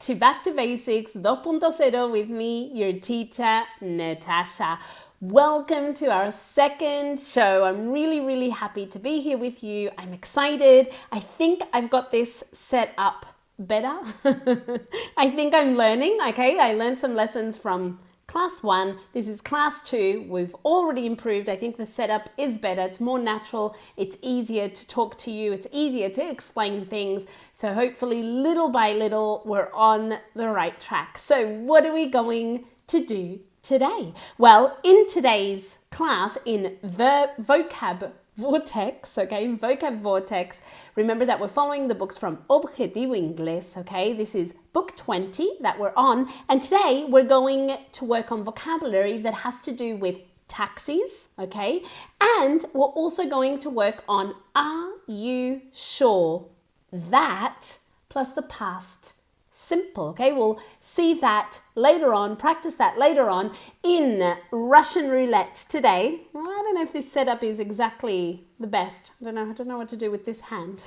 to Back to Basics 2.0 with me, your teacher, Natasha. Welcome to our second show. I'm really happy to be here with you. I'm excited. I think I've got this set up better. I think I'm learning, okay? I learned some lessons from class 1. This is class 2. We've already improved. I think the setup is better. It's more natural. It's easier to talk to you. It's easier to explain things. So hopefully little by little, we're on the right track. So what are we going to do today? Well, in today's class in vocab vortex, okay, vocab vortex, remember that we're following the books from Objetivo Inglés, okay? This is book 20 that we're on, and today we're going to work on vocabulary that has to do with taxis, okay? And we're also going to work on are you sure that plus the past simple, okay? We'll see that later on, practice that later on in Russian roulette today. Well, I don't know if this setup is exactly the best. I don't know what to do with this hand.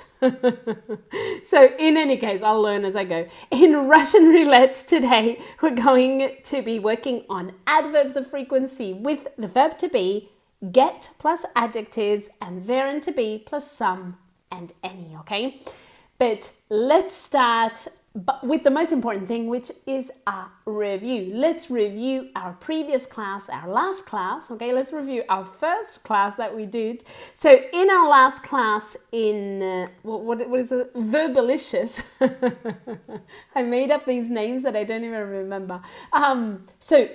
So in any case, I'll learn as I go. In Russian roulette today, we're going to be working on adverbs of frequency with the verb to be, get plus adjectives, and there and to be plus some and any, okay? But let's start with the most important thing, which is a review. Let's review our previous class, our last class, okay? Let's review our first class that we did. So in our last class in, what is it? Verbalicious. I made up these names that I don't even remember. So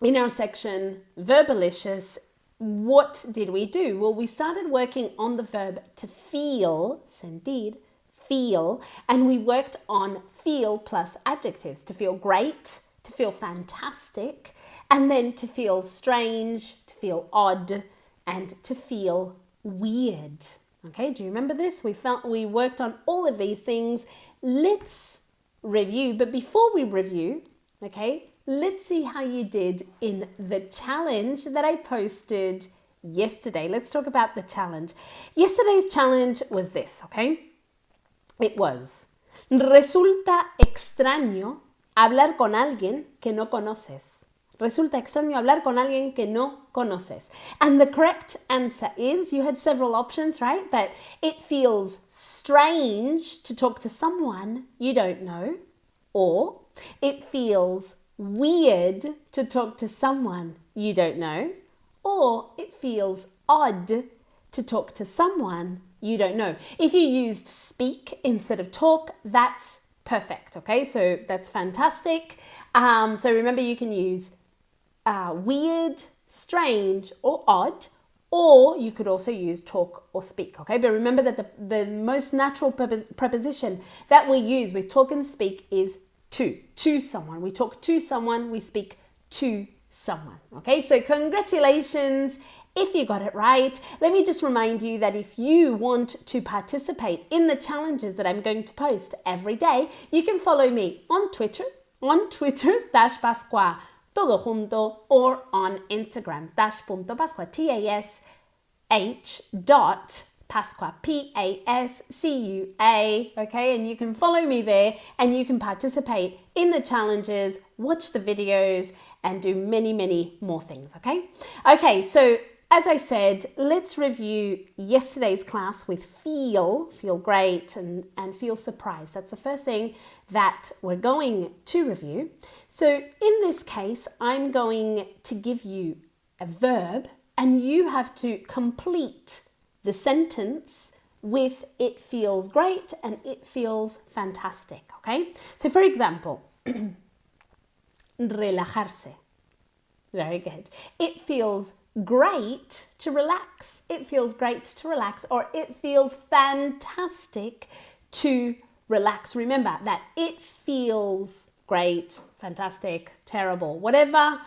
in our section, Verbalicious, what did we do? Well, we started working on the verb to feel, sentir, feel, and we worked on feel plus adjectives, to feel great, to feel fantastic, and then to feel strange, to feel odd, and to feel weird. Okay, do you remember this? We worked on all of these things. Let's review, but before we review, okay, let's see how you did in the challenge that I posted yesterday. Let's talk about the challenge. Yesterday's challenge was this, okay? It was, resulta extraño hablar con alguien que no conoces. Resulta extraño hablar con alguien que no conoces. And the correct answer is, you had several options, right? But it feels strange to talk to someone you don't know, or it feels weird to talk to someone you don't know, or it feels odd to talk to someone you don't know. If you used speak instead of talk, that's perfect, okay? So that's fantastic. So remember, you can use weird, strange, or odd, or you could also use talk or speak, okay? But remember that the most natural preposition that we use with talk and speak is to someone. We talk to someone, we speak to someone, okay? So congratulations if you got it right. Let me just remind you that if you want to participate in the challenges that I'm going to post every day, you can follow me on Twitter, _Pascua, todo junto, or on Instagram, _Pascua, Pascua, Pascua, okay? And you can follow me there and you can participate in the challenges, watch the videos, and do many more things, okay? Okay, so as I said, let's review yesterday's class with feel great, and feel surprised. That's the first thing that we're going to review. So in this case, I'm going to give you a verb and you have to complete the sentence with it feels great and it feels fantastic, okay? So for example, relajarse. Very good. It feels great to relax. It feels great to relax, or it feels fantastic to relax. Remember that it feels great, fantastic, terrible, whatever.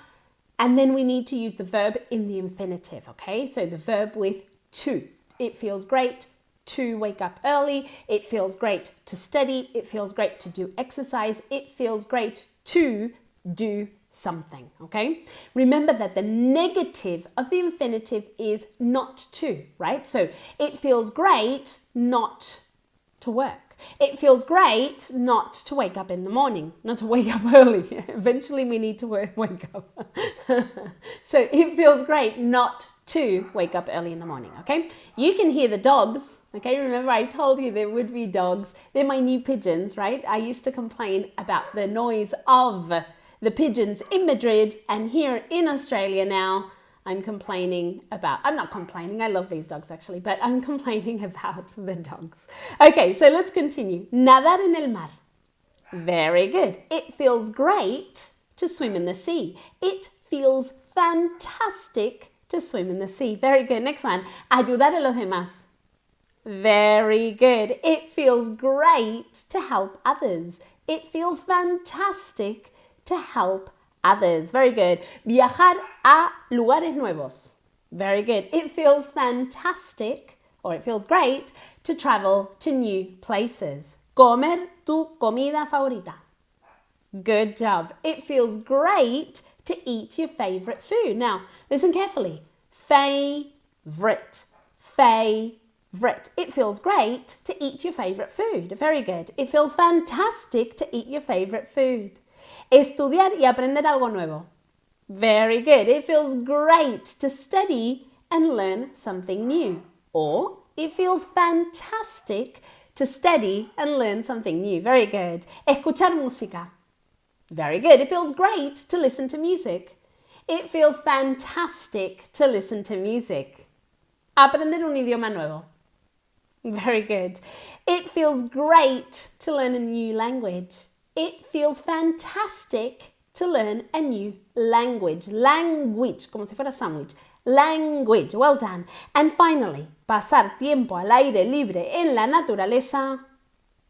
And then we need to use the verb in the infinitive, okay? So the verb with to. It feels great to wake up early. It feels great to study. It feels great to do exercise. It feels great to do something, okay? Remember that the negative of the infinitive is not to, right? So it feels great not to work. It feels great not to wake up in the morning, not to wake up early. Eventually we need to wake up. So it feels great not to wake up early in the morning, okay? You can hear the dogs, okay? Remember I told you there would be dogs. They're my new pigeons, right? I used to complain about the noise of the pigeons in Madrid, and here in Australia now, I'm not complaining, I love these dogs actually, but I'm complaining about the dogs. Okay, so let's continue. Nadar en el mar. Very good. It feels great to swim in the sea. It feels fantastic to swim in the sea. Very good. Next one. Ayudar a los demás. Very good. It feels great to help others. It feels fantastic to help others. Very good. Viajar a lugares nuevos. Very good. It feels fantastic, or it feels great, to travel to new places. Comer tu comida favorita. Good job. It feels great to eat your favorite food. Now, listen carefully. Favorite. Favorite. It feels great to eat your favorite food. Very good. It feels fantastic to eat your favorite food. Estudiar y aprender algo nuevo. Very good. It feels great to study and learn something new. Or it feels fantastic to study and learn something new. Very good. Escuchar música. Very good. It feels great to listen to music. It feels fantastic to listen to music. Aprender un idioma nuevo. Very good. It feels great to learn a new language. It feels fantastic to learn a new language. Language, como si fuera sandwich. Language, well done. And finally, pasar tiempo al aire libre en la naturaleza.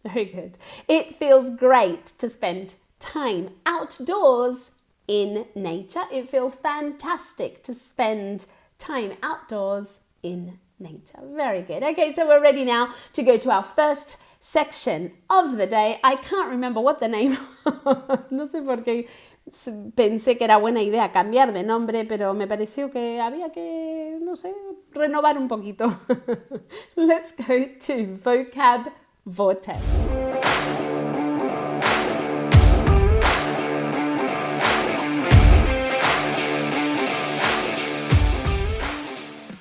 Very good. It feels great to spend time outdoors in nature. It feels fantastic to spend time outdoors in nature. Very good. Okay, so we're ready now to go to our first section of the day. I can't remember what the name no sé por qué pensé que era buena idea cambiar de nombre, pero me pareció que había que, no sé, renovar un poquito. Let's go to Vocab Vortex.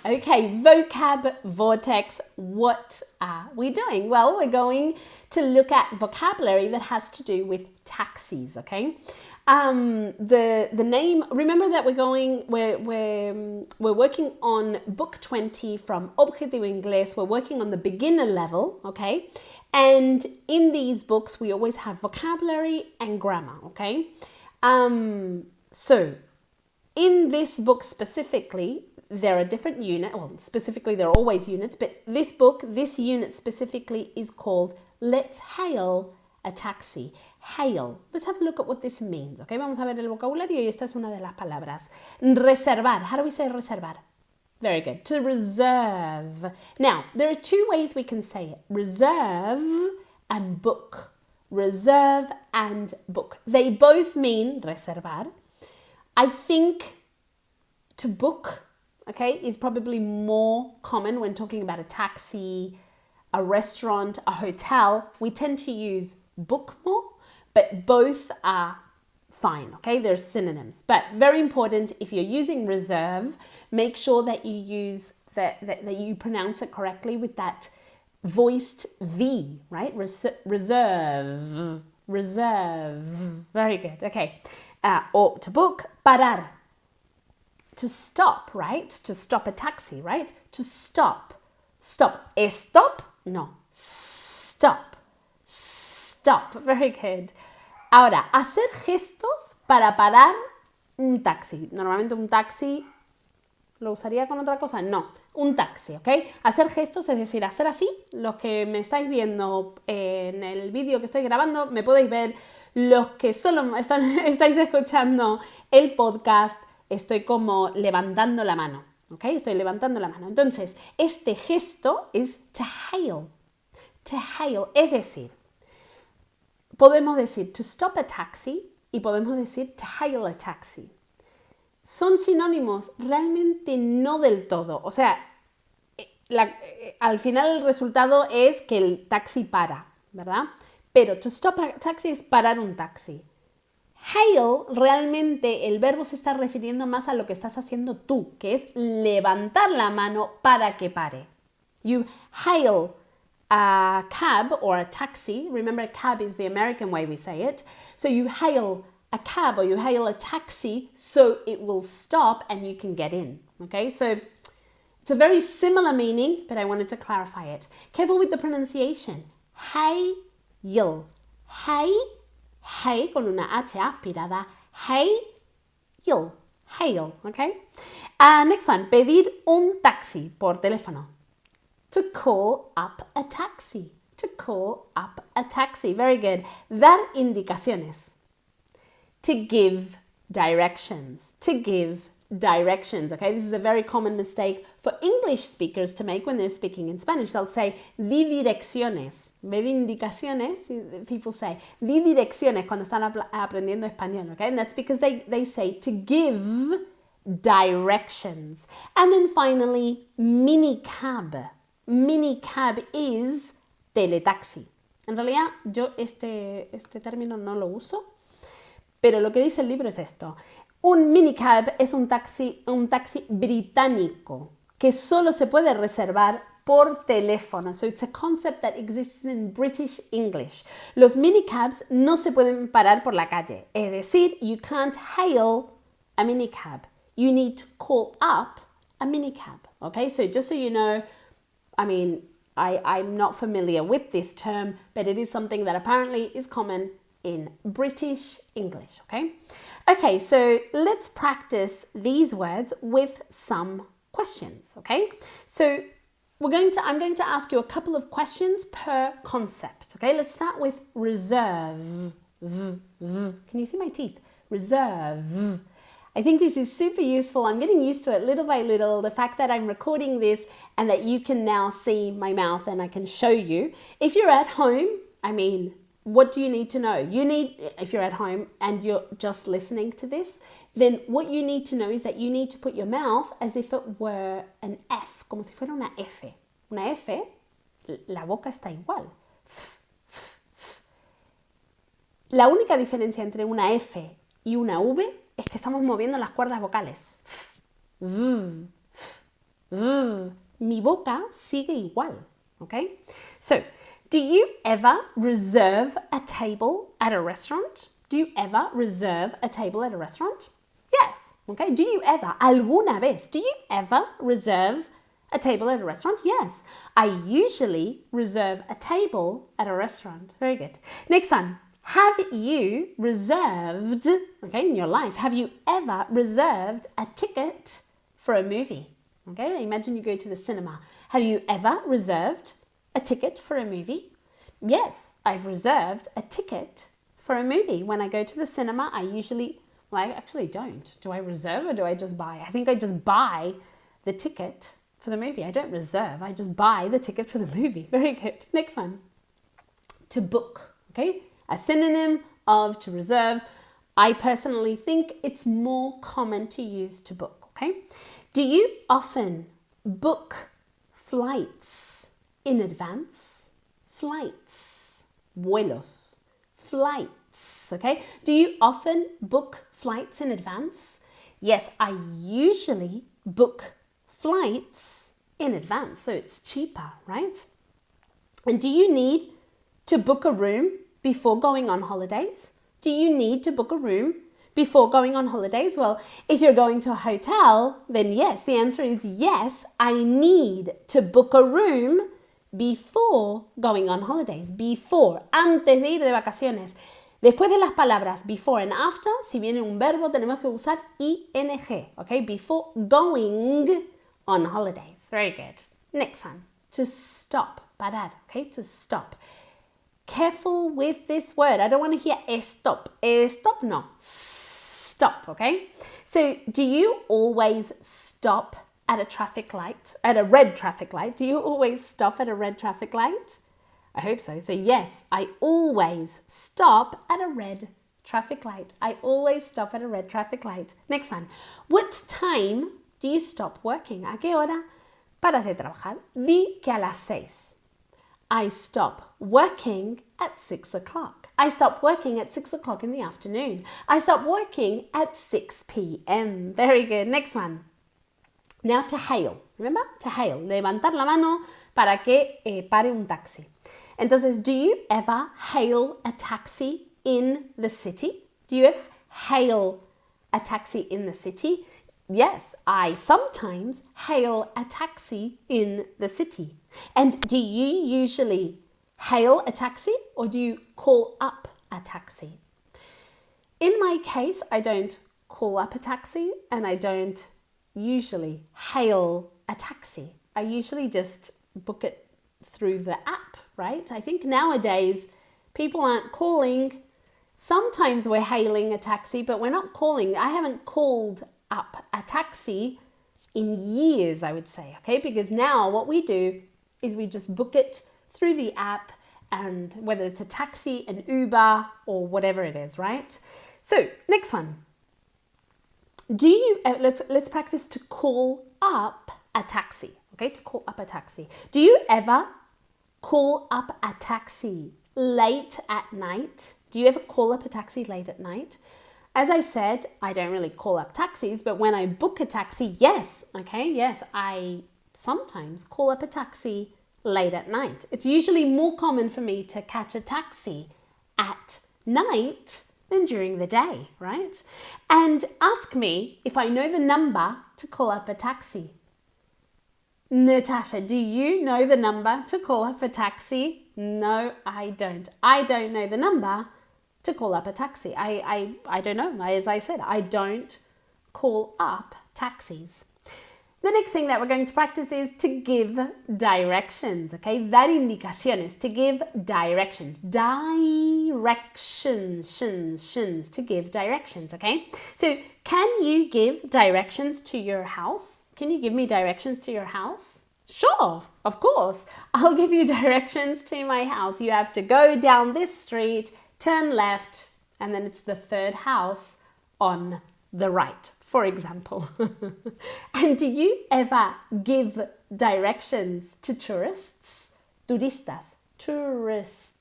Okay, Vocab Vortex, what are we doing? Well, we're going to look at vocabulary that has to do with taxis, okay? The name, remember that we're working on book 20 from Objetivo Inglés. We're working on the beginner level, okay? And in these books, we always have vocabulary and grammar, okay? So in this book specifically, there are different units, well, specifically there are always units, but this book, this unit specifically is called Let's Hail a Taxi. Hail. Let's have a look at what this means, okay? Vamos a ver el vocabulario y esta es una de las palabras. Reservar. How do we say reservar? Very good. To reserve. Now, there are two ways we can say it. Reserve and book. Reserve and book. They both mean reservar. I think to book, okay, is probably more common when talking about a taxi, a restaurant, a hotel. We tend to use book more, but both are fine, okay? They're synonyms. But very important, if you're using reserve, make sure that you use that you pronounce it correctly with that voiced V, right? Reserve. Very good, okay. Or to book, parar. To stop, right? To stop a taxi, right? To stop. Stop. Stop? No. Stop. Stop. Very good. Ahora, hacer gestos para parar un taxi. Normalmente un taxi lo usaría con otra cosa. No, un taxi, ¿ok? Hacer gestos, es decir, hacer así. Los que me estáis viendo en el vídeo que estoy grabando, me podéis ver. Los que solo estáis escuchando el podcast, estoy como levantando la mano, ¿ok? Estoy levantando la mano. Entonces, este gesto es to hail. To hail, es decir, podemos decir to stop a taxi y podemos decir to hail a taxi. Son sinónimos, realmente no del todo. O sea, al final el resultado es que el taxi para, ¿verdad? Pero to stop a taxi es parar un taxi. Hail, realmente el verbo se está refiriendo más a lo que estás haciendo tú, que es levantar la mano para que pare. You hail a cab or a taxi. Remember, cab is the American way we say it. So you hail a cab or you hail a taxi so it will stop and you can get in. Okay, so it's a very similar meaning, but I wanted to clarify it. Careful with the pronunciation. Hail. Hey con una H aspirada. Hail. Okay? Next one. Pedir un taxi por teléfono. To call up a taxi. To call up a taxi. Very good. Dar indicaciones. To give directions. To give directions. Okay, this is a very common mistake for English speakers to make when they're speaking in Spanish. They'll say, di direcciones. En vez de indicaciones, people say, di direcciones cuando están aprendiendo español. Okay, and that's because they say to give directions. And then finally, minicab. Minicab is teletaxi. En realidad, yo este término no lo uso, pero lo que dice el libro es esto. Un minicab es un taxi británico que solo se puede reservar por teléfono. So it's a concept that exists in British English. Los minicabs no se pueden parar por la calle. Es decir, you can't hail a minicab. You need to call up a minicab. Okay, so just so you know, I mean, I'm not familiar with this term, but it is something that apparently is common in British English, okay? Okay, so let's practice these words with some questions, okay? So I'm going to ask you a couple of questions per concept, okay? Let's start with reserve. Can you see my teeth? Reserve. I think this is super useful. I'm getting used to it little by little. The fact that I'm recording this and that you can now see my mouth and I can show you. If you're at home, I mean, what do you need to know? If you're at home and you're just listening to this, then what you need to know is that you need to put your mouth as if it were an F, como si fuera una F. Una F, la boca está igual. La única diferencia entre una F y una V es que estamos moviendo las cuerdas vocales. Mi boca sigue igual, okay? So, do you ever reserve a table at a restaurant? Do you ever reserve a table at a restaurant? Yes, okay? Do you ever, alguna vez, do you ever reserve a table at a restaurant? Yes, I usually reserve a table at a restaurant. Very good. Next one. Have you reserved, okay, in your life, have you ever reserved a ticket for a movie? Okay, imagine you go to the cinema. Have you ever reserved a ticket for a movie? Yes, I've reserved a ticket for a movie. When I go to the cinema, I actually don't. Do I reserve or do I just buy? I think I just buy the ticket for the movie. I don't reserve, I just buy the ticket for the movie. Very good. Next one. To book, okay? A synonym of to reserve. I personally think it's more common to use to book, okay? Do you often book flights in advance? Flights, vuelos, flights, okay? Do you often book flights in advance? Yes, I usually book flights in advance, so it's cheaper, right? And do you need to book a room before going on holidays? Do you need to book a room before going on holidays? Well, if you're going to a hotel, then yes, the answer is yes, I need to book a room before going on holidays. Before, antes de ir de vacaciones. Después de las palabras before and after, si viene un verbo, tenemos que usar ing, okay? Before going on holidays. Very good. Next one. To stop, parar, okay? To stop. Careful with this word. I don't want to hear stop. Stop, no. Stop, okay? So, do you always stop at a traffic light, at a red traffic light? Do you always stop at a red traffic light? I hope so. So, yes, I always stop at a red traffic light. I always stop at a red traffic light. Next one. What time do you stop working? ¿A qué hora paras de trabajar? Di que a las 6. I stop working at 6 o'clock. I stop working at 6 o'clock in the afternoon. I stop working at 6 p.m. Very good. Next one. Now to hail. Remember? To hail. Levantar la mano para que pare un taxi. Entonces, do you ever hail a taxi in the city? Do you ever hail a taxi in the city? Yes, I sometimes hail a taxi in the city. And do you usually hail a taxi or do you call up a taxi? In my case, I don't call up a taxi and I don't usually hail a taxi. I usually just book it through the app, right? I think nowadays people aren't calling. Sometimes we're hailing a taxi, but we're not calling. I haven't called up a taxi in years, I would say, okay? Because now what we do is we just book it through the app, and whether it's a taxi, an Uber, or whatever it is, right? So next one. Do you, let's practice to call up a taxi, okay? To call up a taxi. Do you ever call up a taxi late at night? Do you ever call up a taxi late at night? As I said, I don't really call up taxis, but when I book a taxi, yes, okay, yes, I sometimes call up a taxi late at night. It's usually more common for me to catch a taxi at night than during the day, right? And ask me if I know the number to call up a taxi. Natasha, do you know the number to call up a taxi? No, I don't. I don't know the number to call up a taxi. I don't know. As I said, I don't call up taxis. The next thing that we're going to practice is to give directions, okay? Dar indicaciones, to give directions. Directions, to give directions, okay? So can you give directions to your house? Can you give me directions to your house? Sure, of course. I'll give you directions to my house. You have to go down this street, turn left, and then it's the third house on the right, for example. And do you ever give directions to tourists? Turistas, tourists.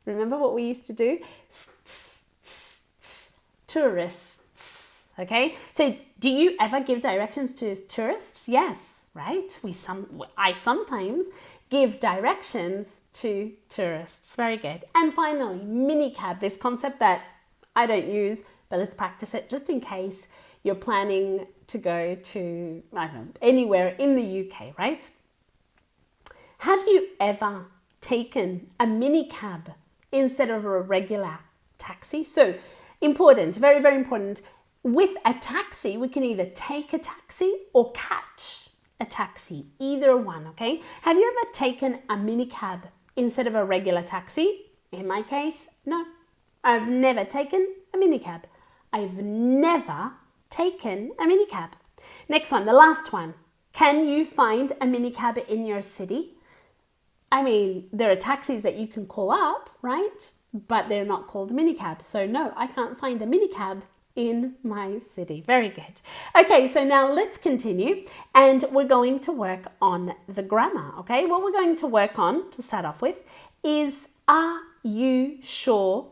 Remember what we used to do? Tourists. Okay, so do you ever give directions to tourists? Yes, right? I sometimes give directions to tourists. Very good. And finally, minicab, this concept that I don't use, but let's practice it just in case you're planning to go to, I don't know, anywhere in the UK, right? Have you ever taken a minicab instead of a regular taxi? So important, very, very important. With a taxi, we can either take a taxi or catch a taxi, either one, okay? Have you ever taken a minicab instead of a regular taxi? In my case, no. I've never taken a minicab. I've never taken a minicab. Next one, the last one. Can you find a minicab in your city? I mean, there are taxis that you can call up, right? But they're not called minicabs. So no, I can't find a minicab in my city. Very good. Okay, so now let's continue and we're going to work on the grammar, okay? What we're going to work on to start off with is are you sure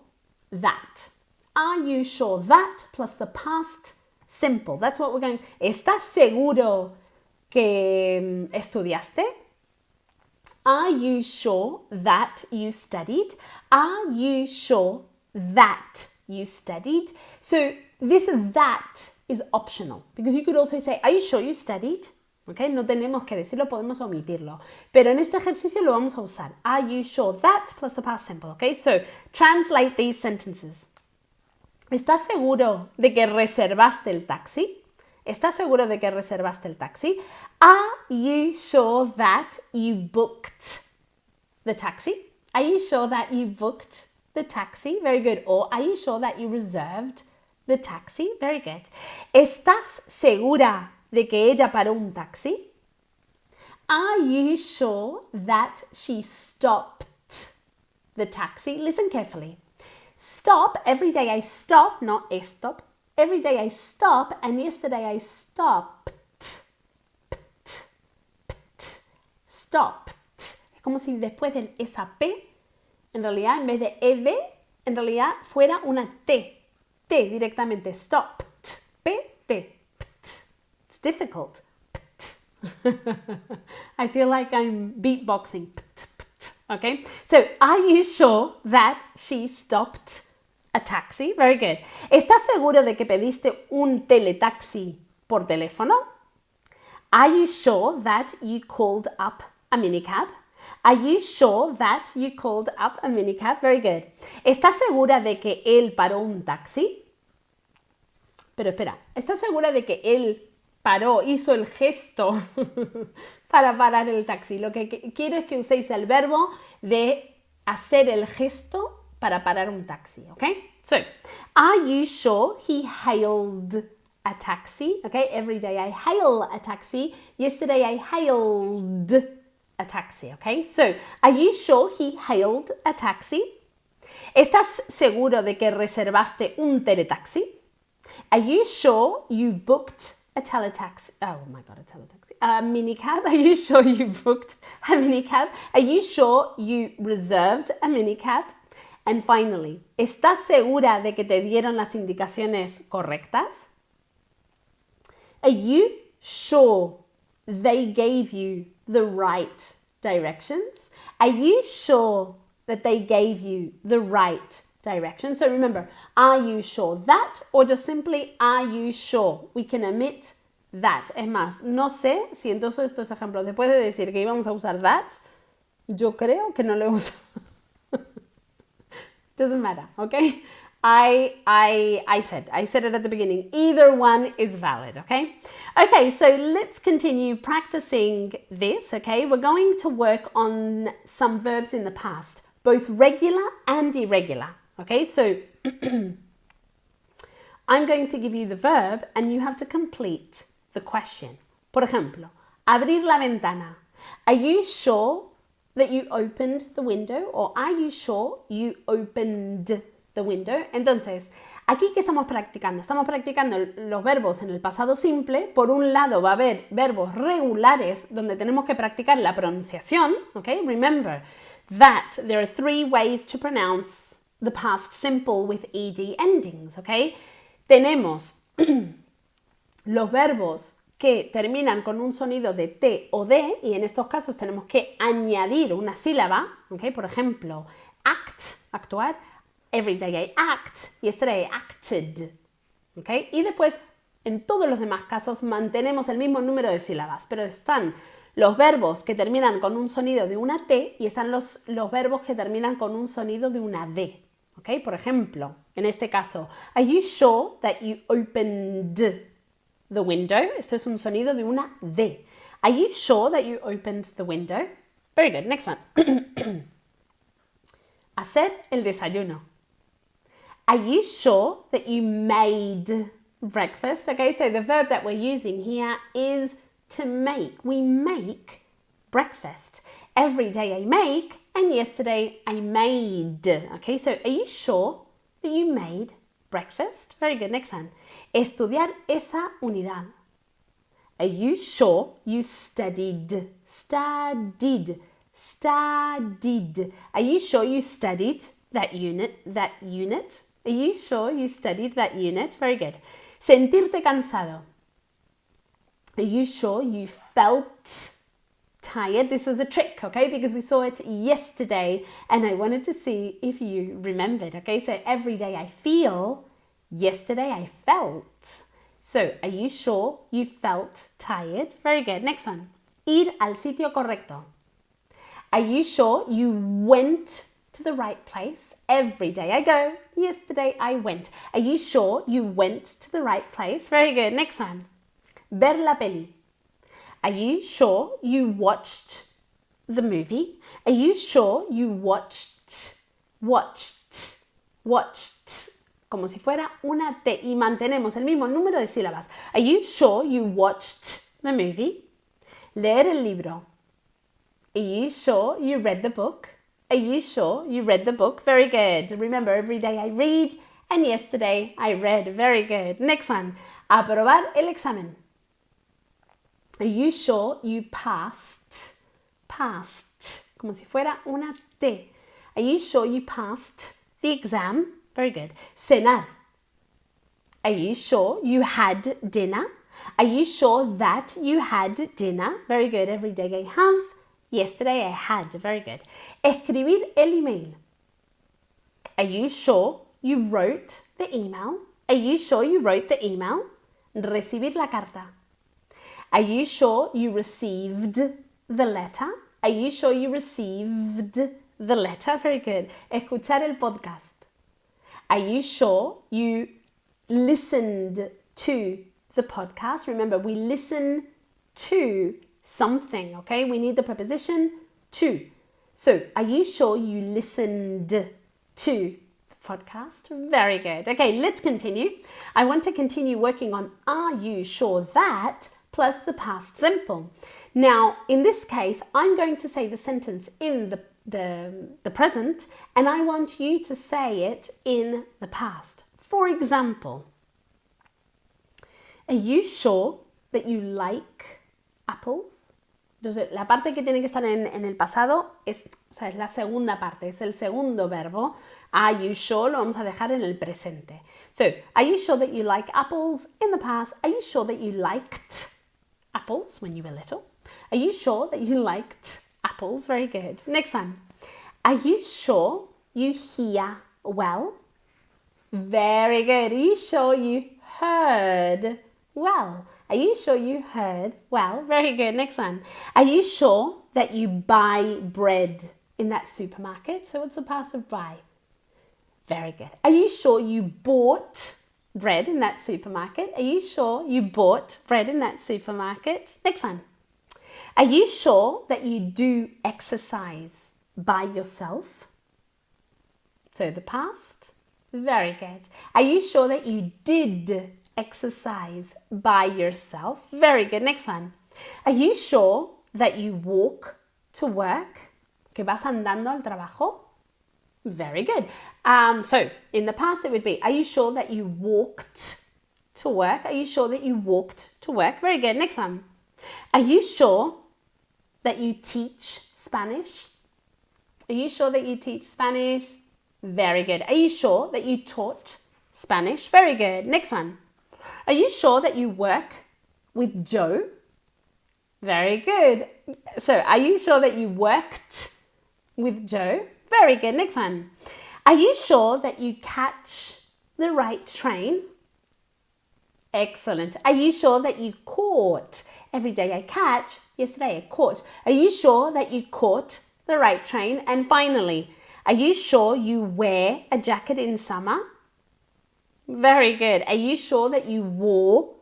that? Are you sure that plus the past simple. That's what we're going. ¿Estás seguro que estudiaste? Are you sure that you studied? Are you sure that you studied? So this that is optional because you could also say, are you sure you studied? Okay, no tenemos que decirlo, podemos omitirlo. Pero en este ejercicio lo vamos a usar. Are you sure that plus the past simple? Okay, so translate these sentences. ¿Estás seguro de que reservaste el taxi? ¿Estás seguro de que reservaste el taxi? Are you sure that you booked the taxi? Are you sure that you booked the taxi? Very good. Or are you sure that you reserved the taxi? Very good. ¿Estás segura de que ella paró un taxi? Are you sure that she stopped the taxi? Listen carefully. Stop, every day I stop, not stop. Every day I stop and yesterday I stopped. stopped. Es como si después de esa P, en realidad, en vez de ed, en realidad fuera una T. T directamente. Stopped. P, T. It's difficult. I feel like I'm beatboxing. Okay? So, are you sure that she stopped a taxi? Very good. ¿Estás seguro de que pediste un teletaxi por teléfono? Are you sure that you called up a minicab? Are you sure that you called up a minicab? Very good. ¿Estás segura de que él paró un taxi? Pero espera, ¿estás segura de que él paró, hizo el gesto para parar el taxi? Lo que quiero es que uséis el verbo de hacer el gesto para parar un taxi, ¿ok? So, are you sure he hailed a taxi? Okay, every day I hail a taxi. Yesterday I hailed a taxi, okay? So, are you sure he hailed a taxi? ¿Estás seguro de que reservaste un teletaxi? Are you sure you booked a teletaxi? Oh my God, a teletaxi. A minicab? Are you sure you booked a minicab? Are you sure you reserved a minicab? And finally, ¿estás segura de que te dieron las indicaciones correctas? Are you sure they gave you the right directions? Are you sure that they gave you the right direction? So remember, are you sure that or just simply are you sure? We can omit that. Es más, no sé si en todos estos ejemplos, después de decir que íbamos a usar that, yo creo que no lo uso. Doesn't matter, okay? I said it at the beginning. Either one is valid, okay? Okay, so let's continue practicing this, okay? We're going to work on some verbs in the past, both regular and irregular, okay? So I'm going to give you the verb and you have to complete the question. Por ejemplo, abrir la ventana. Are you sure that you opened the window? Or are you sure you opened the window? Entonces, aquí ¿qué estamos practicando? Estamos practicando los verbos en el pasado simple. Por un lado va a haber verbos regulares donde tenemos que practicar la pronunciación. Okay? Remember that there are 3 ways to pronounce the past simple with ed endings. Okay? Tenemos los verbos que terminan con un sonido de T o D y en estos casos tenemos que añadir una sílaba, ¿okay? Por ejemplo, act, actuar, every day I act, yesterday I acted, ¿okay? Y después, en todos los demás casos, mantenemos el mismo número de sílabas, pero están los verbos que terminan con un sonido de una T y están los verbos que terminan con un sonido de una D, ¿okay? Por ejemplo, en este caso, are you sure that you opened the window? Este es un sonido de una D. Are you sure that you opened the window? Very good. Next one. Hacer el desayuno. Are you sure that you made breakfast? Okay, so the verb that we're using here is to make. We make breakfast. Every day I make and yesterday I made. Okay, so are you sure that you made breakfast? Very good. Next one. Estudiar esa unidad. Are you sure you studied? Studied. Studied. Are you sure you studied that unit? That unit? Are you sure you studied that unit? Very good. Sentirte cansado. Are you sure you felt tired? This was a trick, okay? Because we saw it yesterday and I wanted to see if you remembered, okay? So every day I feel, yesterday I felt. So, are you sure you felt tired? Very good. Next one. Ir al sitio correcto. Are you sure you went to the right place? Every day I go. Yesterday I went. Are you sure you went to the right place? Very good. Next one. Ver la peli. Are you sure you watched the movie? Are you sure you watched, como si fuera una T y mantenemos el mismo número de sílabas. Are you sure you watched the movie? Leer el libro. Are you sure you read the book? Are you sure you read the book? Very good. Remember, every day I read and yesterday I read. Very good. Next one. Aprobar el examen. Are you sure you passed passed? Como si fuera una T. Are you sure you passed the exam? Very good. Cenar. Are you sure you had dinner? Are you sure that you had dinner? Very good. Every day I have. Yesterday I had. Very good. Escribir el email. Are you sure you wrote the email? Are you sure you wrote the email? Recibir la carta. Are you sure you received the letter? Are you sure you received the letter? Very good. Escuchar el podcast. Are you sure you listened to the podcast? Remember, we listen to something, okay? We need the preposition to. So, are you sure you listened to the podcast? Very good. Okay, let's continue. I want to continue working on are you sure that plus the past simple. Now, in this case, I'm going to say the sentence in the present, and I want you to say it in the past. For example, are you sure that you like apples? Entonces, la parte que tiene que estar en el pasado es la segunda parte, es el segundo verbo. Are you sure? Lo vamos a dejar en el presente. So, are you sure that you like apples? In the past, are you sure that you liked apples when you were little? Are you sure that you liked apples? Very good. Next one. Are you sure you hear well? Very good. Are you sure you heard well? Are you sure you heard well? Very good. Next one. Are you sure that you buy bread in that supermarket? So what's the past of buy? Very good. Are you sure you bought bread in that supermarket? Are you sure you bought bread in that supermarket? Next one. Are you sure that you do exercise by yourself? So the past. Very good. Are you sure that you did exercise by yourself? Very good. Next one. Are you sure that you walk to work? Que vas andando al trabajo? Very good. So in the past it would be, are you sure that you walked to work? Are you sure that you walked to work? Very good. Next one. Are you sure that you teach Spanish? Are you sure that you teach Spanish? Very good. Are you sure that you taught Spanish? Very good. Next one. Are you sure that you work with Joe? Very good. So, are you sure that you worked with Joe? Very good. Next one. Are you sure that you catch the right train? Excellent. Are you sure that you caught? Every day I catch, yesterday I caught. Are you sure that you caught the right train? And finally, are you sure you wear a jacket in summer? Very good. Are you sure that you wore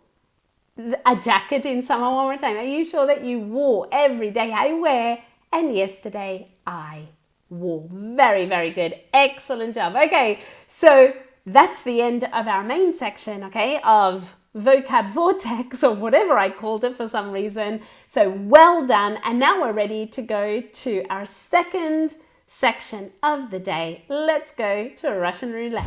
a jacket in summer? One more time. Are you sure that you wore? Every day I wear, and yesterday I wore. Very, very good. Excellent job. Okay, so that's the end of our main section, okay, of vocab vortex or whatever I called it for some reason. So well done. And now we're ready to go to our second section of the day. Let's go to Russian roulette.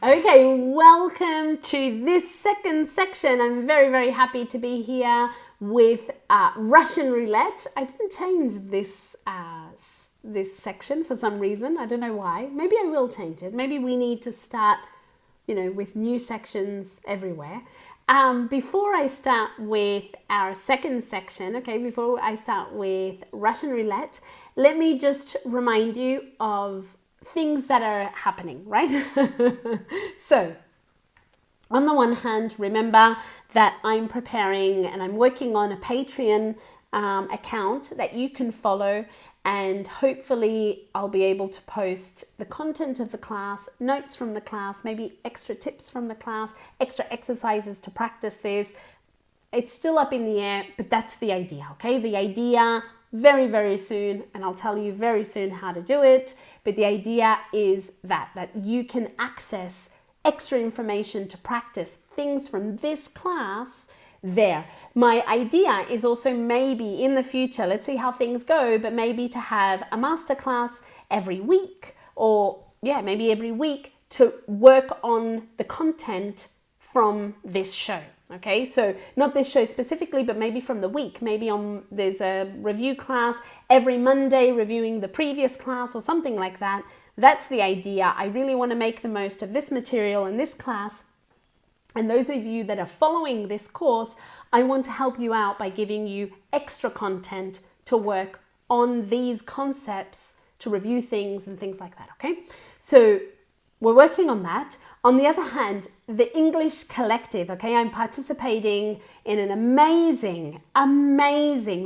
Okay, welcome to this second section. I'm very, very happy to be here with Russian roulette. I didn't change this section for some reason. I don't know why. Maybe I will change it. Maybe we need to start, with new sections everywhere. Before I start with our second section, before I start with Russian roulette, let me just remind you of things that are happening, right? So, on the one hand, remember that I'm preparing and I'm working on a Patreon account that you can follow, and hopefully I'll be able to post the content of the class, notes from the class, maybe extra tips from the class, extra exercises to practice this. It's still up in the air, but that's the idea, okay? The idea very, very soon, and I'll tell you very soon how to do it, but the idea is that you can access extra information to practice things from this class there. My idea is also maybe in the future, let's see how things go, but maybe to have a masterclass every week, or maybe every week to work on the content from this show. Okay, so not this show specifically, but maybe from the week. Maybe there's a review class every Monday reviewing the previous class or something like that. That's the idea. I really want to make the most of this material in this class. And those of you that are following this course, I want to help you out by giving you extra content to work on these concepts, to review things and things like that, okay? So we're working on that. On the other hand, the English Collective, okay, I'm participating in an amazing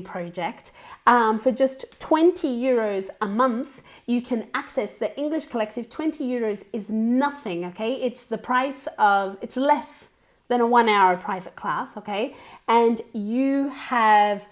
project. For just 20 euros a month, you can access the English Collective. 20 euros is nothing, okay? It's less than a 1-hour private class, okay? And you have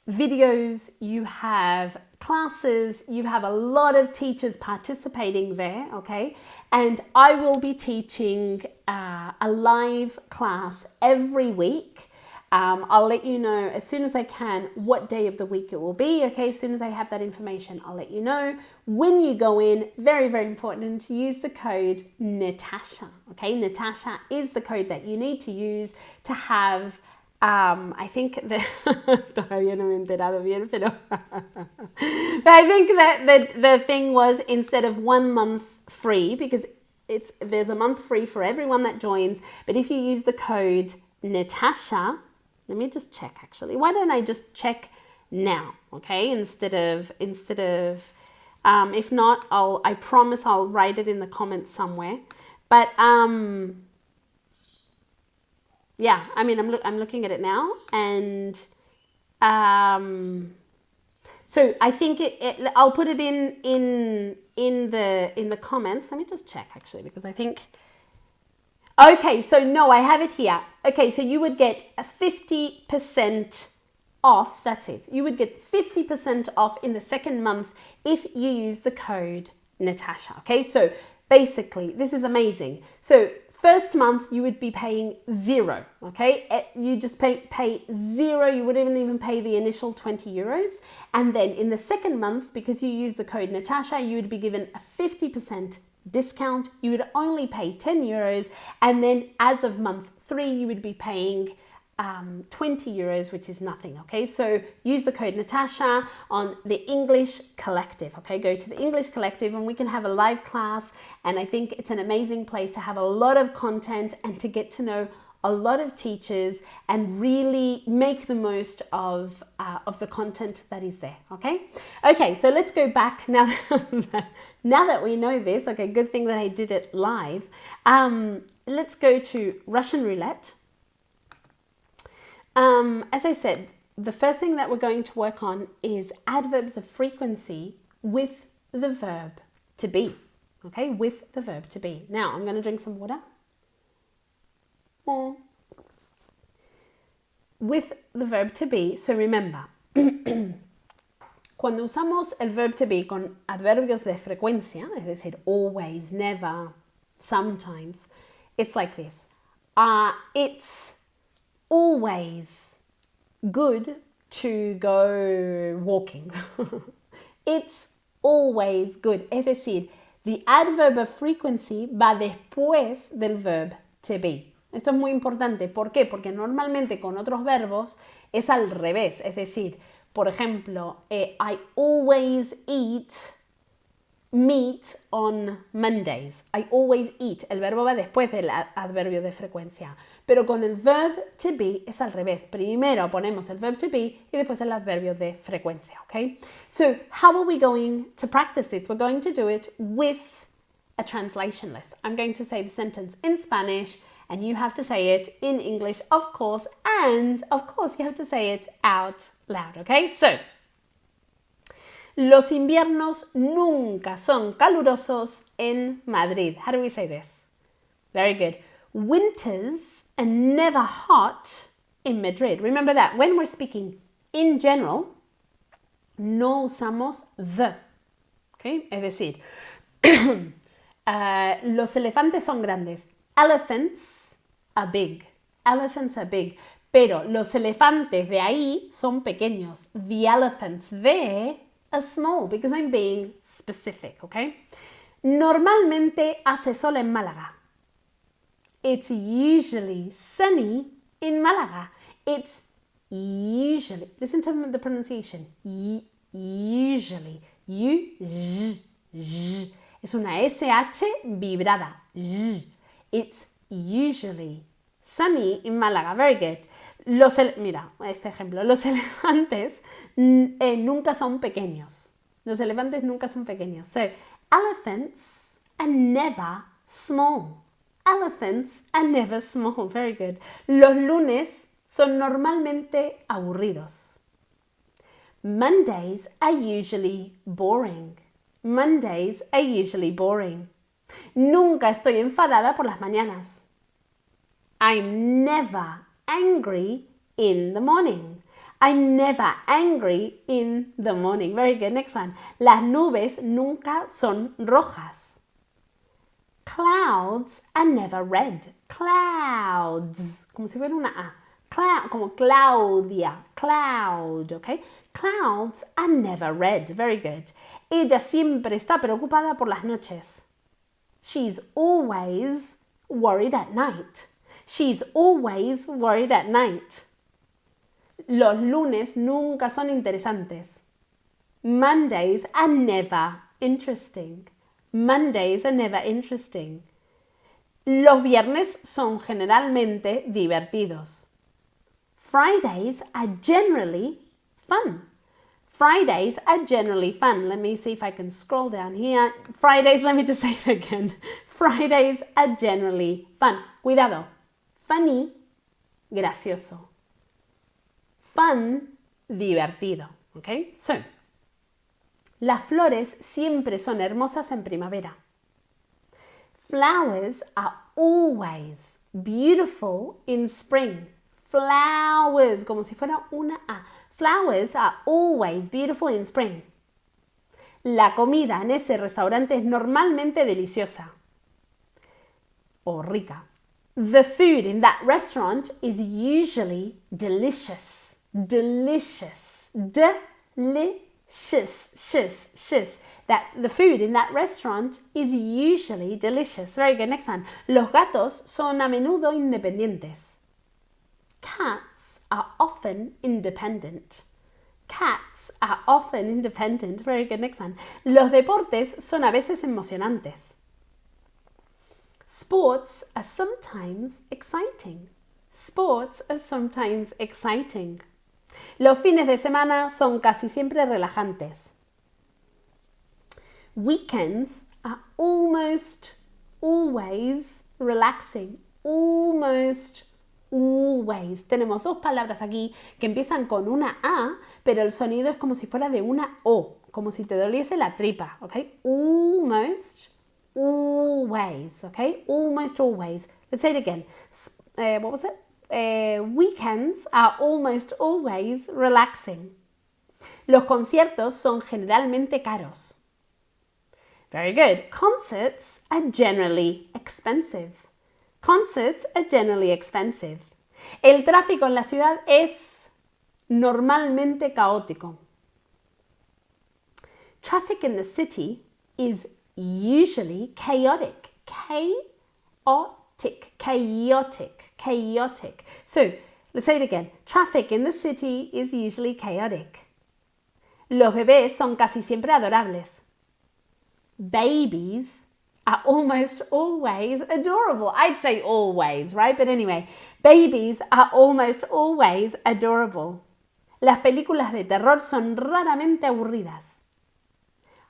videos, you have classes, you have a lot of teachers participating there, okay? And I will be teaching a live class every week. I'll let you know as soon as I can what day of the week it will be, okay? As soon as I have that information, I'll let you know. When you go in, very, very important to use the code Natasha, okay? Natasha is the code that you need to use to have I think that todavía no me he enterado bien, pero I think that the thing was, instead of 1 month free, because there's a month free for everyone that joins, but if you use the code Natasha, let me just check actually. Why don't I just check now, okay? Instead of if not, I promise I'll write it in the comments somewhere. But yeah, I mean, I'm looking at it now, and so I think I'll put it in the comments. Let me just check actually, because I think. Okay, so no, I have it here. Okay, so you would get a 50% off. That's it. You would get 50% off in the second month if you use the code Natasha. Okay, so basically, this is amazing. So first month, you would be paying 0, okay? You just pay 0. You wouldn't even pay the initial 20 euros. And then in the second month, because you use the code Natasha, you would be given a 50% discount. You would only pay 10 euros. And then as of month 3, you would be paying 20 euros, which is nothing, okay? So use the code Natasha on the English Collective, okay? Go to the English Collective and we can have a live class, and I think it's an amazing place to have a lot of content and to get to know a lot of teachers and really make the most of the content that is there, okay? Okay, so let's go back now that we know this, okay, good thing that I did it live. Let's go to Russian roulette. As I said, the first thing that we're going to work on is adverbs of frequency with the verb to be, okay, with the verb to be. Now, I'm going to drink some water. With the verb to be, so remember, cuando usamos el verb to be con adverbios de frecuencia, es decir, always, never, sometimes, it's like this. It's always good to go walking. It's always good. Es decir, the adverb of frequency va después del verb to be. Esto es muy importante. ¿Por qué? Porque normalmente con otros verbos es al revés. Es decir, por ejemplo, I always eat meat on Mondays. I always eat. El verbo va después del adverbio de frecuencia. Pero con el verb to be es al revés. Primero ponemos el verb to be y después el adverbio de frecuencia. Okay? So how are we going to practice this? We're going to do it with a translation list. I'm going to say the sentence in Spanish and you have to say it in English, of course. And of course you have to say it out loud. Okay? So los inviernos nunca son calurosos en Madrid. How do we say this? Very good. Winters are never hot in Madrid. Remember that when we're speaking in general, no usamos the. Okay? Es decir, los elefantes son grandes. Elephants are big. Elephants are big. Pero los elefantes de ahí son pequeños. The elephants there are small because I'm being specific, okay? Normalmente hace sol en Málaga. It's usually sunny in Málaga. It's usually. Listen to the pronunciation. Usually. Es una SH vibrada. It's usually sunny in Málaga. Very good. Mira, este ejemplo. Los elefantes nunca son pequeños. Los elefantes nunca son pequeños. So, elephants are never small. Elephants are never small. Very good. Los lunes son normalmente aburridos. Mondays are usually boring. Mondays are usually boring. Nunca estoy enfadada por las mañanas. I'm never angry in the morning. I'm never angry in the morning. Very good. Next one. Las nubes nunca son rojas. Clouds are never red. Clouds. Como si fuera una A. Como Claudia. Cloud. Okay? Clouds are never red. Very good. Ella siempre está preocupada por las noches. She's always worried at night. She's always worried at night. Los lunes nunca son interesantes. Mondays are never interesting. Mondays are never interesting. Los viernes son generalmente divertidos. Fridays are generally fun. Fridays are generally fun. Let me see if I can scroll down here. Fridays, let me just say it again. Fridays are generally fun. Cuidado. Funny, gracioso. Fun, divertido. Okay? So, las flores siempre son hermosas en primavera. Flowers are always beautiful in spring. Flowers, como si fuera una A. Flowers are always beautiful in spring. La comida en ese restaurante es normalmente deliciosa o rica. The food in that restaurant is usually delicious. Delicious. The food in that restaurant is usually delicious. Very good. Next one. Los gatos son a menudo independientes. Cats are often independent. Cats are often independent. Very good. Next one. Los deportes son a veces emocionantes. Sports are sometimes exciting. Sports are sometimes exciting. Los fines de semana son casi siempre relajantes. Weekends are almost always relaxing. Almost always. Tenemos dos palabras aquí que empiezan con una A, pero el sonido es como si fuera de una O, como si te doliese la tripa, ¿ok? Almost always, ¿ok? Almost always. Let's say it again. What was it? Weekends are almost always relaxing. Los conciertos son generalmente caros. Very good. Concerts are generally expensive. Concerts are generally expensive. El tráfico en la ciudad es normalmente caótico. Traffic in the city is usually chaotic. Chaotic. So, let's say it again. Traffic in the city is usually chaotic. Los bebés son casi siempre adorables. Babies are almost always adorable. I'd say always, right? But anyway, babies are almost always adorable. Las películas de terror son raramente aburridas.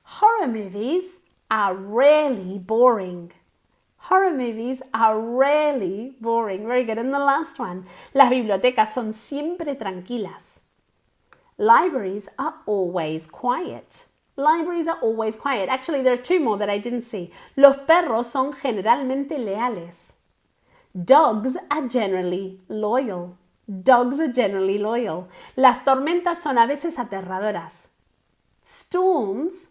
Horror movies are rarely boring. Horror movies are rarely boring. Very good. And the last one. Las bibliotecas son siempre tranquilas. Libraries are always quiet. Libraries are always quiet. Actually, there are two more that I didn't see. Los perros son generalmente leales. Dogs are generally loyal. Dogs are generally loyal. Las tormentas son a veces aterradoras. Storms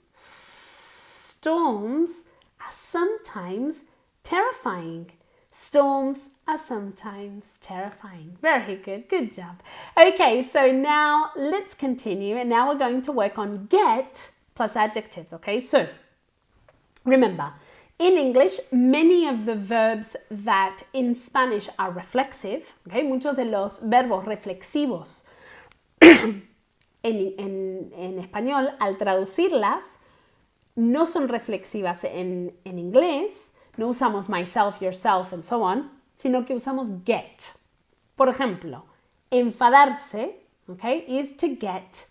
are sometimes terrifying. Storms are sometimes terrifying. Very good. Good job. Okay, so now let's continue. And now we're going to work on get plus adjectives. Okay, so Remember, in English, many of the verbs that in Spanish are reflexive, okay, muchos de los verbos reflexivos en español, al traducirlas, no son reflexivas en inglés, no usamos myself, yourself, and so on, sino que usamos get. Por ejemplo, enfadarse, okay, is to get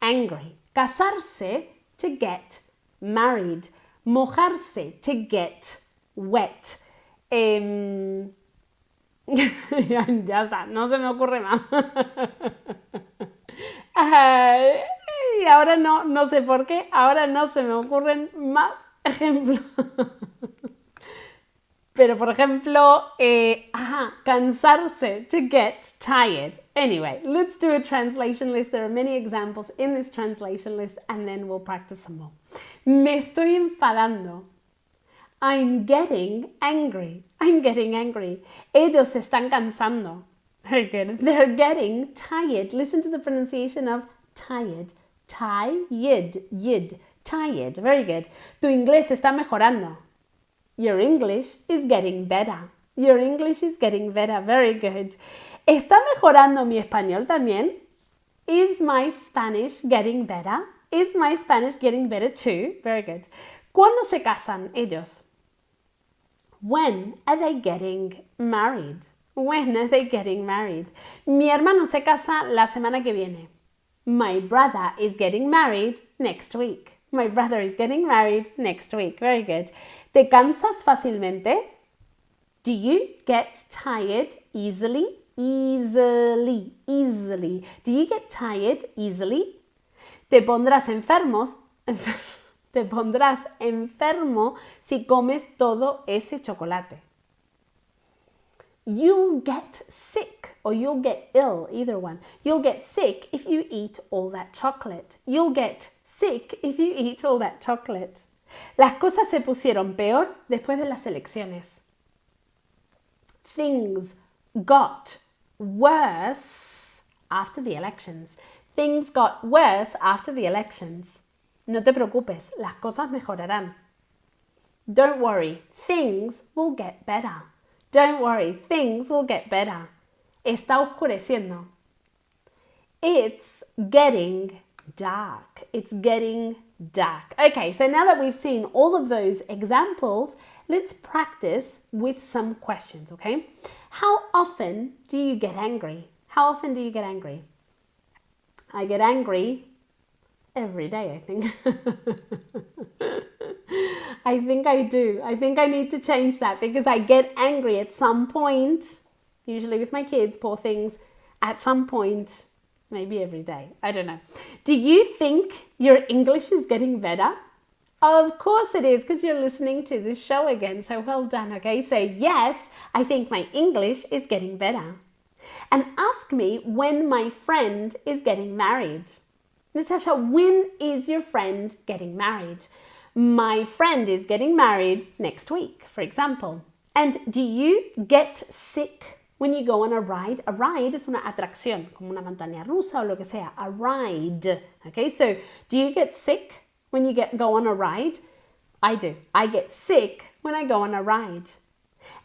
angry. Casarse, to get married. Mojarse, to get wet. Ya está, no se me ocurre más. Y ahora no sé por qué, ahora no se me ocurren más ejemplos. Pero, por ejemplo, cansarse, to get tired. Anyway, let's do a translation list. There are many examples in this translation list and then we'll practice some more. Me estoy enfadando. I'm getting angry. I'm getting angry. Ellos se están cansando. Very good. They're getting tired. Listen to the pronunciation of tired. Tired. Tired. Very good. Tu inglés está mejorando. Your English is getting better. Your English is getting better. Very good. ¿Está mejorando mi español también? Is my Spanish getting better? Is my Spanish getting better too? Very good. ¿Cuándo se casan ellos? When are they getting married? When are they getting married? Mi hermano se casa la semana que viene. My brother is getting married next week. My brother is getting married next week. Very good. ¿Te cansas fácilmente? Do you get tired easily? Easily. Do you get tired easily? ¿Te pondrás enfermo si comes todo ese chocolate? You'll get sick or you'll get ill, either one. You'll get sick if you eat all that chocolate. You'll get sick if you eat all that chocolate. Las cosas se pusieron peor después de las elecciones. Things got worse after the elections. Things got worse after the elections. No te preocupes, las cosas mejorarán. Don't worry, things will get better. Don't worry, things will get better. Está oscureciendo. It's getting dark. It's getting dark. Okay, so now that we've seen all of those examples, let's practice with some questions, okay? How often do you get angry? How often do you get angry? I get angry every day, I think. I think I do. I think I need to change that because I get angry at some point, usually with my kids, poor things, at some point, maybe every day. I don't know. Do you think your English is getting better? Of course it is, because you're listening to this show again. So well done, okay? So yes, I think my English is getting better. And ask me when my friend is getting married. Natasha, when is your friend getting married? My friend is getting married next week, for example. And do you get sick when you go on a ride? A ride es una atracción, como una montaña rusa o lo que sea. A ride. Okay, so do you get sick when you go on a ride? I do. I get sick when I go on a ride.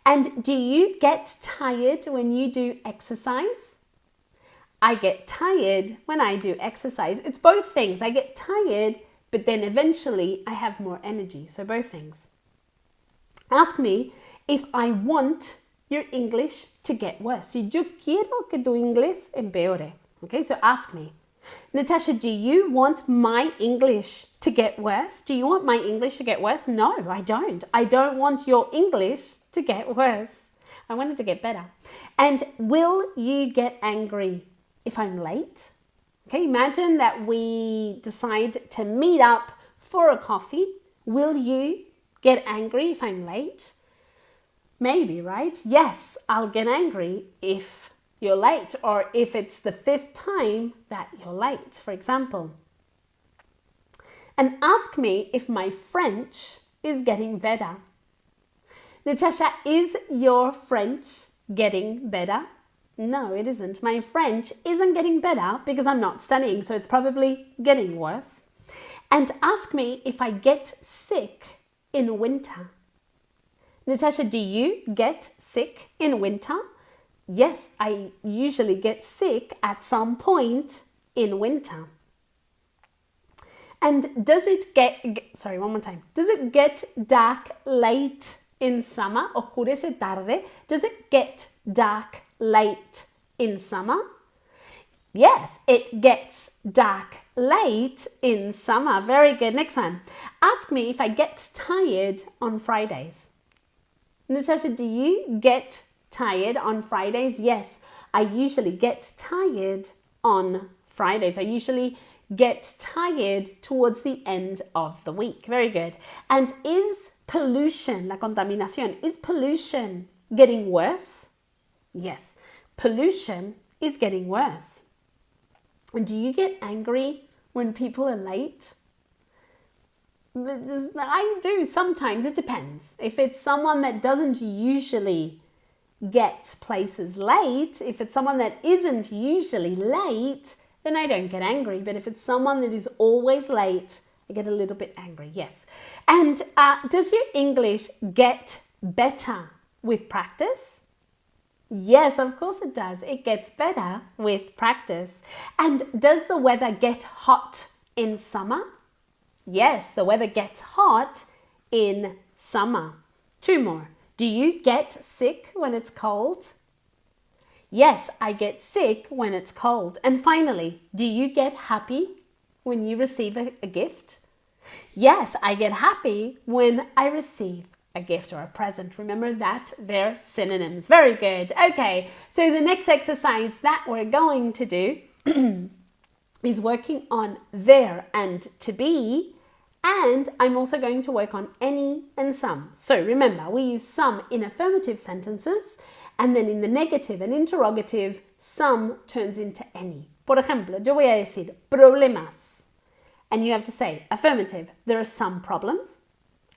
And do you get tired when you do exercise? I get tired when I do exercise. It's both things. I get tired, but then eventually I have more energy. So both things. Ask me if I want your English to get worse. Si yo quiero que tu inglés empeore. Okay, so ask me. Natasha, do you want my English to get worse? Do you want my English to get worse? No, I don't. I don't want your English to get worse. I want it to get better. And will you get angry if I'm late? Okay, imagine that we decide to meet up for a coffee. Will you get angry if I'm late? Maybe, right? Yes, I'll get angry if you're late or if it's the 5th time that you're late, for example. And ask me if my French is getting better. Natasha, is your French getting better? No, it isn't. My French isn't getting better because I'm not studying, so it's probably getting worse. And ask me if I get sick in winter? Natasha, do you get sick in winter? Yes, I usually get sick at some point in winter. And does it get dark late in summer? Oscurece tarde. Does it get dark late in summer? Yes, it gets dark late in summer. Very good. Next one. Ask me if I get tired on Fridays. Natasha, do you get tired on Fridays? Yes, I usually get tired on Fridays. I usually get tired towards the end of the week. Very good. And is pollution, la contaminación, is pollution getting worse? Yes, pollution is getting worse. And do you get angry when people are late? I do sometimes. It depends. If it's someone that doesn't usually get places late, if it's someone that isn't usually late, then I don't get angry. But if it's someone that is always late, I get a little bit angry, yes. And does your English get better with practice? Yes, of course it does. It gets better with practice. And does the weather get hot in summer? Yes, the weather gets hot in summer. 2 more. Do you get sick when it's cold? Yes, I get sick when it's cold. And finally, do you get happy when you receive a gift? Yes, I get happy when I receive a gift or a present. Remember that they're synonyms. Very good. Okay, so the next exercise that we're going to do is working on there and to be, and I'm also going to work on any and some. So remember, we use some in affirmative sentences, and then in the negative and interrogative, some turns into any. Por ejemplo, yo voy a decir problemas, and you have to say affirmative, there are some problems.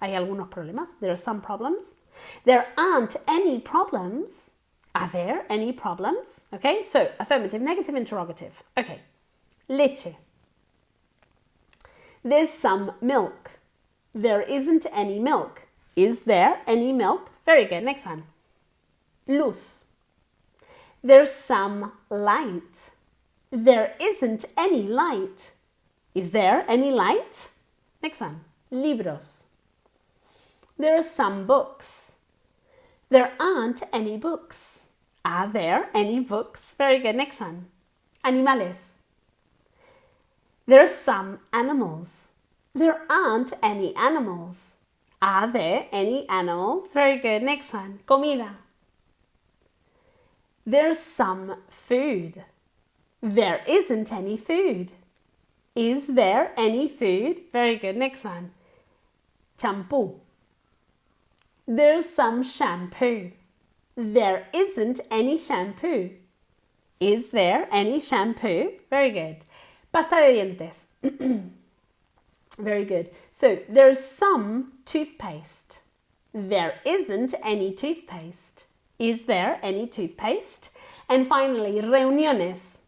Hay algunos problemas. There are some problems. There aren't any problems. Are there any problems? Okay, so affirmative, negative, interrogative. Okay, leche. There's some milk. There isn't any milk. Is there any milk? Very good. Next one. Luz. There's some light. There isn't any light. Is there any light? Next one. Libros. There are some books. There aren't any books. Are there any books? Very good. Next one. Animales. There are some animals. There aren't any animals. Are there any animals? Very good. Next one. Comida. There's some food. There isn't any food. Is there any food? Very good. Next one. Champú. There's some shampoo. There isn't any shampoo. Is there any shampoo? Very good. Pasta de dientes. Very good. So there's some toothpaste. There isn't any toothpaste. Is there any toothpaste? And finally, reuniones.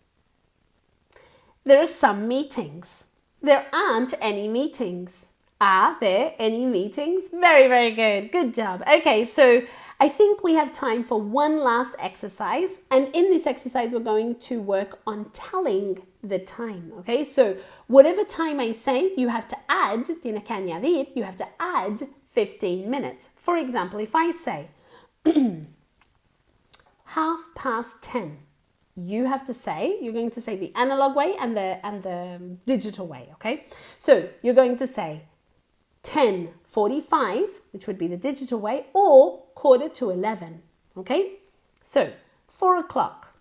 There are some meetings. There aren't any meetings. Are there any meetings? Very, very good. Good job. Okay, so I think we have time for one last exercise. And in this exercise, we're going to work on telling the time. Okay, so whatever time I say, you have to add, tiene que añadir, you have to add 15 minutes. For example, if I say 10:30, you have to say, you're going to say the analog way and the digital way, okay? So you're going to say 10:45, which would be the digital way, or 11:15, okay? So 4 o'clock,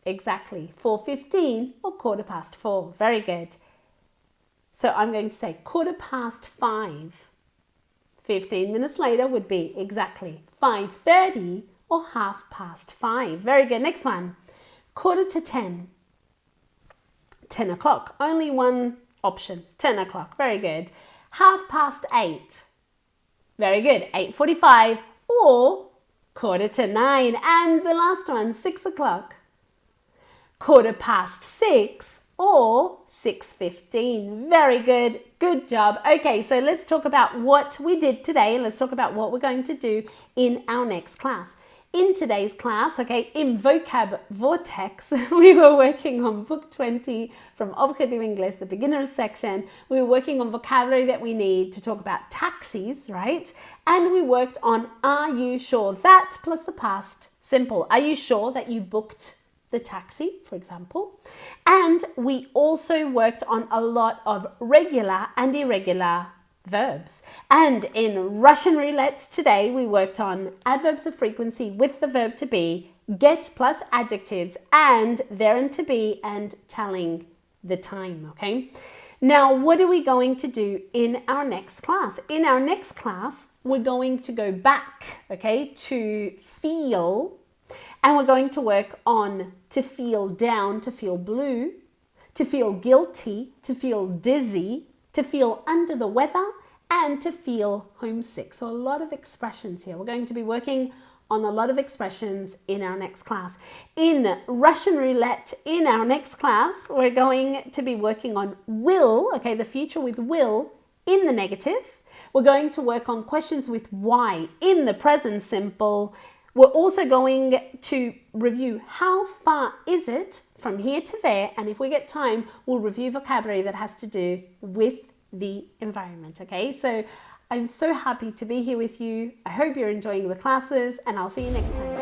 exactly 4:15 or 4:15. Very good. So I'm going to say 5:15. 15 minutes later would be exactly 5:30 or 5:30. Very good. Next one. 9:45. 10 o'clock. Only one option. 10 o'clock. Very good. 8:30. Very good. 8:45 or 9:15. And the last one, 6 o'clock. 6:15 or 6:15. Very good. Good job. Okay, so let's talk about what we did today. Let's talk about what we're going to do in our next class. In today's class, okay, in Vocab Vortex, we were working on Book 20 from Aprende, Inglés, the beginners section. We were working on vocabulary that we need to talk about taxis, right? And we worked on are you sure that plus the past simple. Are you sure that you booked the taxi, for example? And we also worked on a lot of regular and irregular verbs. And in Russian roulette today, we worked on adverbs of frequency with the verb to be, get plus adjectives, and there and to be, and telling the time, okay? Now, what are we going to do in our next class? In our next class, we're going to go back, okay, to feel, and we're going to work on to feel down, to feel blue, to feel guilty, to feel dizzy, to feel under the weather, and to feel homesick. So a lot of expressions here. We're going to be working on a lot of expressions in our next class. In Russian roulette, in our next class, we're going to be working on will, okay, the future with will in the negative. We're going to work on questions with why in the present simple. We're also going to review how far is it from here to there, and if we get time, we'll review vocabulary that has to do with the environment, okay? So I'm so happy to be here with you. I hope you're enjoying the classes, and I'll see you next time.